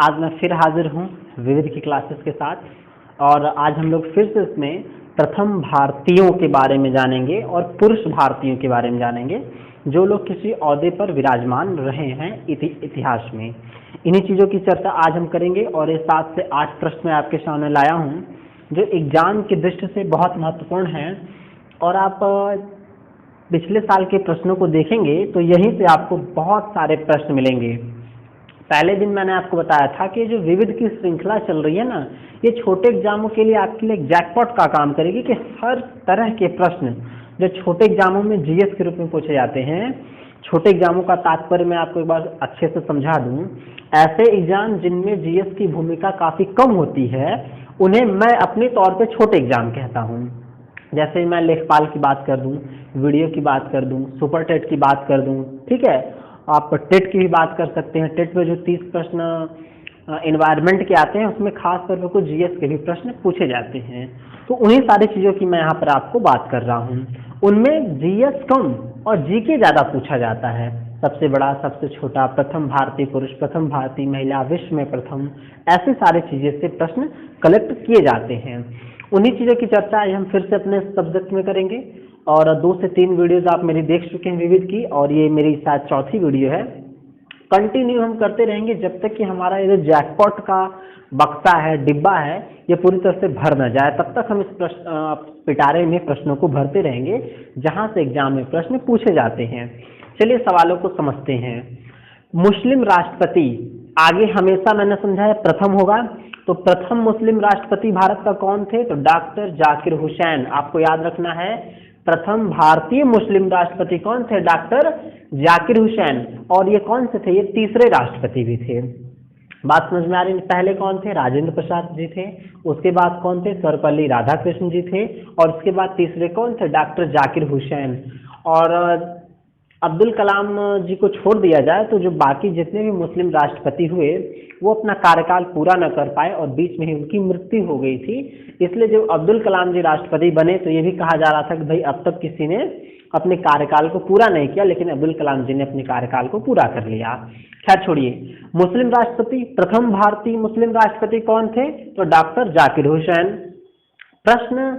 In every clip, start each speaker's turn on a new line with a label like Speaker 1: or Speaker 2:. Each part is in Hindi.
Speaker 1: आज मैं फिर हाजिर हूँ विविध की क्लासेस के साथ। और आज हम लोग फिर से इसमें प्रथम भारतीयों के बारे में जानेंगे और पुरुष भारतीयों के बारे में जानेंगे, जो लोग किसी ओहदे पर विराजमान रहे हैं इतिहास में। इन्हीं चीज़ों की चर्चा आज हम करेंगे और ये 7 से 8 प्रश्न मैं आपके सामने लाया हूँ, जो एग्जाम की दृष्टि से बहुत महत्वपूर्ण हैं। और आप पिछले साल के प्रश्नों को देखेंगे तो यहीं से आपको बहुत सारे प्रश्न मिलेंगे। पहले दिन मैंने आपको बताया था कि जो विविध की श्रृंखला चल रही है ना, ये छोटे एग्जामों के लिए आपके लिए जैकपॉट का काम करेगी कि हर तरह के प्रश्न जो छोटे एग्जामों में जीएस के रूप में पूछे जाते हैं। छोटे एग्जामों का तात्पर्य मैं आपको एक बार अच्छे से समझा दूं। ऐसे एग्जाम जिनमें जीएस की भूमिका काफ़ी कम होती है, उन्हें मैं अपने तौर पे छोटे एग्जाम कहता हूँ। जैसे मैं लेखपाल की बात कर दूँ, वीडियो की बात कर दूँ, सुपर टेट की बात कर दूँ, ठीक है। आप टेट की भी बात कर सकते हैं। टेट में जो 30 प्रश्न एनवायरनमेंट के आते हैं, उसमें खास तौर पर कुछ जीएस के भी प्रश्न पूछे जाते हैं। तो उन्हीं सारी चीज़ों की मैं यहाँ पर आपको बात कर रहा हूँ। उनमें जीएस कम और जीके ज़्यादा पूछा जाता है। सबसे बड़ा, सबसे छोटा, प्रथम भारतीय पुरुष, प्रथम भारतीय महिला, विश्व में प्रथम, ऐसे सारे चीज़ें से प्रश्न कलेक्ट किए जाते हैं। उन्हीं चीज़ों की चर्चा आज हम फिर से अपने सब्जेक्ट में करेंगे। और 2 से 3 वीडियोज़ आप मेरी देख चुके हैं विविध की, और ये मेरी शायद चौथी वीडियो है। कंटिन्यू हम करते रहेंगे जब तक कि हमारा ये जैकपॉट का बक्सा है, डिब्बा है, ये पूरी तरह से भर न जाए। तब तक हम इस पिटारे में प्रश्नों को भरते रहेंगे जहाँ से एग्जाम में प्रश्न पूछे जाते हैं। चलिए सवालों को समझते हैं। मुस्लिम राष्ट्रपति आगे हमेशा मैंने समझा है प्रथम होगा, तो प्रथम मुस्लिम राष्ट्रपति भारत का कौन थे? तो डॉक्टर जाकिर हुसैन। आपको याद रखना है, प्रथम भारतीय मुस्लिम राष्ट्रपति कौन थे? डॉक्टर जाकिर हुसैन। और ये कौन से थे? ये तीसरे राष्ट्रपति भी थे। बात समझ में आ रही है? पहले कौन थे? राजेंद्र प्रसाद जी थे। उसके बाद कौन थे? सर्वपल्ली राधाकृष्ण जी थे। और उसके बाद तीसरे कौन थे? डॉक्टर जाकिर हुसैन। और अब्दुल कलाम जी को छोड़ दिया जाए तो जो बाकी जितने भी मुस्लिम राष्ट्रपति हुए, वो अपना कार्यकाल पूरा न कर पाए और बीच में ही उनकी मृत्यु हो गई थी। इसलिए जब अब्दुल कलाम जी राष्ट्रपति बने तो ये भी कहा जा रहा था कि भाई अब तक किसी ने अपने कार्यकाल को पूरा नहीं किया, लेकिन अब्दुल कलाम जी ने अपने कार्यकाल को पूरा कर लिया। खैर छोड़िए। मुस्लिम राष्ट्रपति, प्रथम भारतीय मुस्लिम राष्ट्रपति कौन थे? तो डॉक्टर जाकिर हुसैन। प्रश्न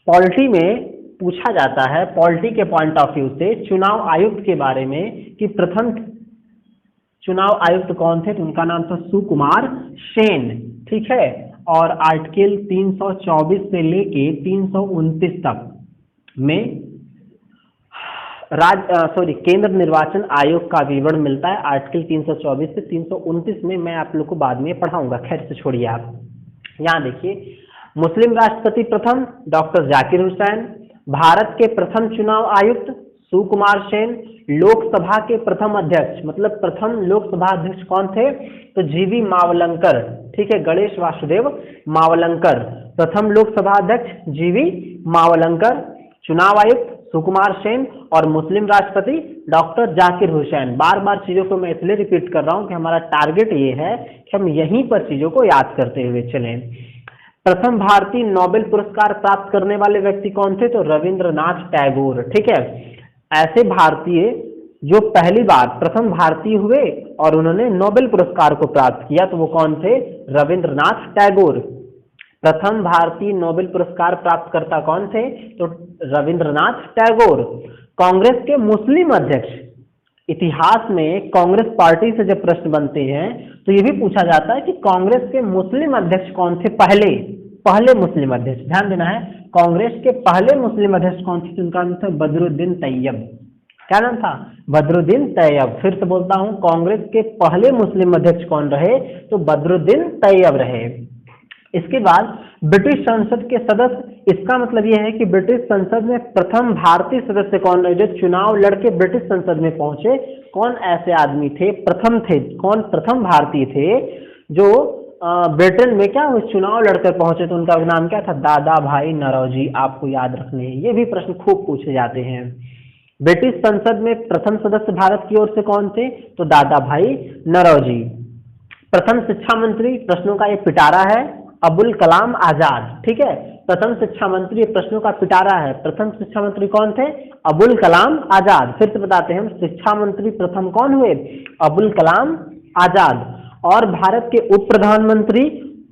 Speaker 1: पॉलिटी में पूछा जाता है, पॉलिटी के पॉइंट ऑफ व्यू से, चुनाव आयुक्त के बारे में कि प्रथम चुनाव आयुक्त कौन थे? तो उनका नाम था सुकुमार सेन, ठीक है। और आर्टिकल 324 से लेके 329 तक में केंद्र निर्वाचन आयोग का विवरण मिलता है। आर्टिकल 324 से 329 में मैं आप लोग को बाद में पढ़ाऊंगा। खैर से छोड़िए। आप यहाँ देखिए, मुस्लिम राष्ट्रपति प्रथम डॉक्टर जाकिर हुसैन, भारत के प्रथम चुनाव आयुक्त सुकुमार सेन, लोकसभा के प्रथम अध्यक्ष, मतलब प्रथम लोकसभा अध्यक्ष कौन थे? तो जीवी मावलंकर, ठीक है, गणेश वासुदेव मावलंकर। प्रथम लोकसभा अध्यक्ष जीवी मावलंकर, चुनाव आयुक्त सुकुमार सेन, और मुस्लिम राष्ट्रपति डॉक्टर जाकिर हुसैन। बार बार चीज़ों को मैं इसलिए रिपीट कर रहा हूँ कि हमारा टारगेट ये है कि हम यहीं पर चीज़ों को याद करते हुए चलें। प्रथम भारतीय नोबेल पुरस्कार प्राप्त करने वाले व्यक्ति कौन थे? तो रविंद्रनाथ टैगोर, ठीक है। ऐसे भारतीय जो पहली बार प्रथम भारतीय हुए और उन्होंने नोबेल पुरस्कार को प्राप्त किया, तो वो कौन थे? रविंद्रनाथ टैगोर। प्रथम भारतीय नोबेल पुरस्कार प्राप्तकर्ता कौन थे? तो रविंद्रनाथ टैगोर। कांग्रेस के मुस्लिम अध्यक्ष, इतिहास में कांग्रेस पार्टी से जब प्रश्न बनते हैं तो ये भी पूछा जाता है कि कांग्रेस के मुस्लिम अध्यक्ष कौन थे? पहले मुस्लिम अध्यक्ष, ध्यान देना है, कांग्रेस के पहले मुस्लिम अध्यक्ष कौन थे? उनका नाम था बदरुद्दीन तैयब। क्या नाम था? बदरुद्दीन तैयब। फिर से बोलता हूं, कांग्रेस के पहले मुस्लिम अध्यक्ष कौन रहे? तो बदरुद्दीन तैयब रहे। इसके बाद ब्रिटिश संसद के सदस्य, इसका मतलब यह है कि ब्रिटिश संसद में प्रथम भारतीय सदस्य कौन रहे जो चुनाव लड़के ब्रिटिश संसद में पहुंचे? कौन ऐसे आदमी थे? प्रथम थे। कौन प्रथम भारतीय थे जो ब्रिटेन में क्या हुए चुनाव लड़कर पहुंचे? तो उनका नाम क्या था? दादा भाई नौरोजी। आपको याद रखने हैं, ये भी प्रश्न खूब पूछे जाते हैं। ब्रिटिश संसद में प्रथम सदस्य भारत की ओर से कौन थे? तो दादा भाई नौरोजी। प्रथम शिक्षा मंत्री, प्रश्नों का ये पिटारा है, अबुल कलाम आजाद, ठीक है। प्रथम शिक्षा मंत्री, प्रश्नों का पिटारा है। प्रथम शिक्षा मंत्री कौन थे? अबुल कलाम आजाद। फिर से बताते हैं हम, शिक्षा मंत्री प्रथम कौन हुए? अबुल कलाम आजाद। और भारत के उप प्रधानमंत्री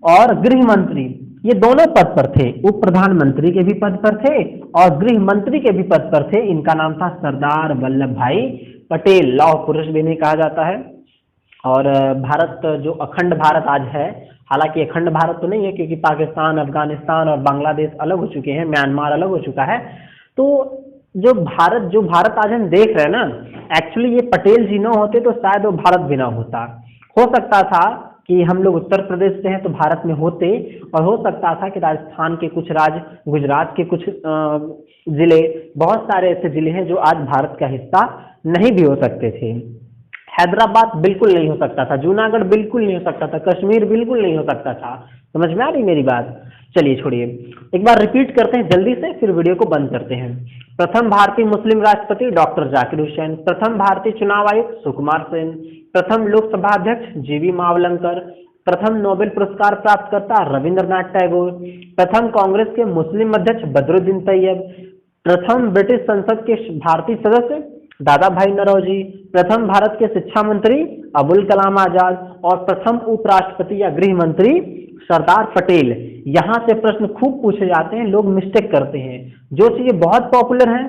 Speaker 1: और गृह मंत्री ये दोनों पद पर थे। उप प्रधानमंत्री के भी पद पर थे और गृह मंत्री के भी पद पर थे। इनका नाम था सरदार वल्लभ भाई पटेल। लौह पुरुष भी इन्हें कहा जाता है। और भारत जो अखंड भारत आज है, हालांकि अखंड भारत तो नहीं है क्योंकि पाकिस्तान, अफगानिस्तान और बांग्लादेश अलग हो चुके हैं, म्यांमार अलग हो चुका है। तो जो भारत आज हम देख रहे हैं ना, एक्चुअली ये पटेल जी न होते तो शायद वो भारत भी ना होता। हो सकता था कि हम लोग उत्तर प्रदेश से हैं तो भारत में होते, और हो सकता था कि राजस्थान के कुछ राज्य, गुजरात के कुछ जिले, बहुत सारे ऐसे जिले हैं जो आज भारत का हिस्सा नहीं भी हो सकते थे। हैदराबाद बिल्कुल नहीं हो सकता था, जूनागढ़ बिल्कुल नहीं हो सकता था, कश्मीर बिल्कुल नहीं हो सकता था। समझ में आ रही मेरी बात? चलिए छोड़िए, एक बार रिपीट करते हैं जल्दी से, फिर वीडियो को बंद करते हैं। प्रथम भारतीय मुस्लिम राष्ट्रपति डॉक्टर जाकिर हुसैन, प्रथम भारतीय चुनाव आयुक्त सुकुमार सेन, प्रथम लोकसभा अध्यक्ष जीवी मावलंकर, प्रथम नोबेल पुरस्कार प्राप्तकर्ता रविंद्रनाथ टैगोर, प्रथम कांग्रेस के मुस्लिम अध्यक्ष बदरुद्दीन तैयब, प्रथम ब्रिटिश संसद के भारतीय सदस्य दादा भाई नौरोजी, प्रथम भारत के शिक्षा मंत्री अबुल कलाम आजाद और प्रथम उपराष्ट्रपति या गृह मंत्री सरदार पटेल। यहाँ से प्रश्न खूब पूछे जाते हैं, लोग मिस्टेक करते हैं। जो चीजें बहुत पॉपुलर हैं,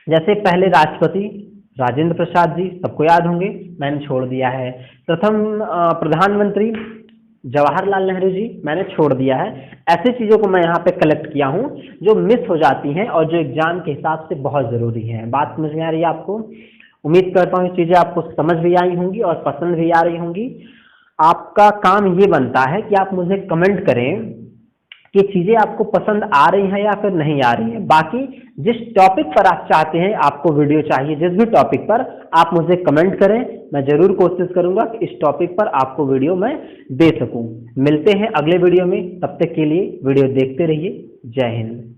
Speaker 1: जैसे पहले राष्ट्रपति राजेंद्र प्रसाद जी, सबको याद होंगे, मैंने छोड़ दिया है। प्रथम प्रधानमंत्री जवाहरलाल नेहरू जी, मैंने छोड़ दिया है। ऐसी चीजों को मैं यहाँ पे कलेक्ट किया हूँ जो मिस हो जाती हैं और जो एग्जाम के हिसाब से बहुत जरूरी है। बात समझ में आ रही है आपको? उम्मीद करता हूँ ये चीजें आपको समझ भी आई होंगी और पसंद भी आ रही होंगी। आपका काम ये बनता है कि आप मुझे कमेंट करें कि चीजें आपको पसंद आ रही हैं या फिर नहीं आ रही हैं। बाकी जिस टॉपिक पर आप चाहते हैं, आपको वीडियो चाहिए, जिस भी टॉपिक पर, आप मुझे कमेंट करें, मैं जरूर कोशिश करूंगा कि इस टॉपिक पर आपको वीडियो मैं दे सकूं। मिलते हैं अगले वीडियो में, तब तक के लिए वीडियो देखते रहिए। जय हिंद।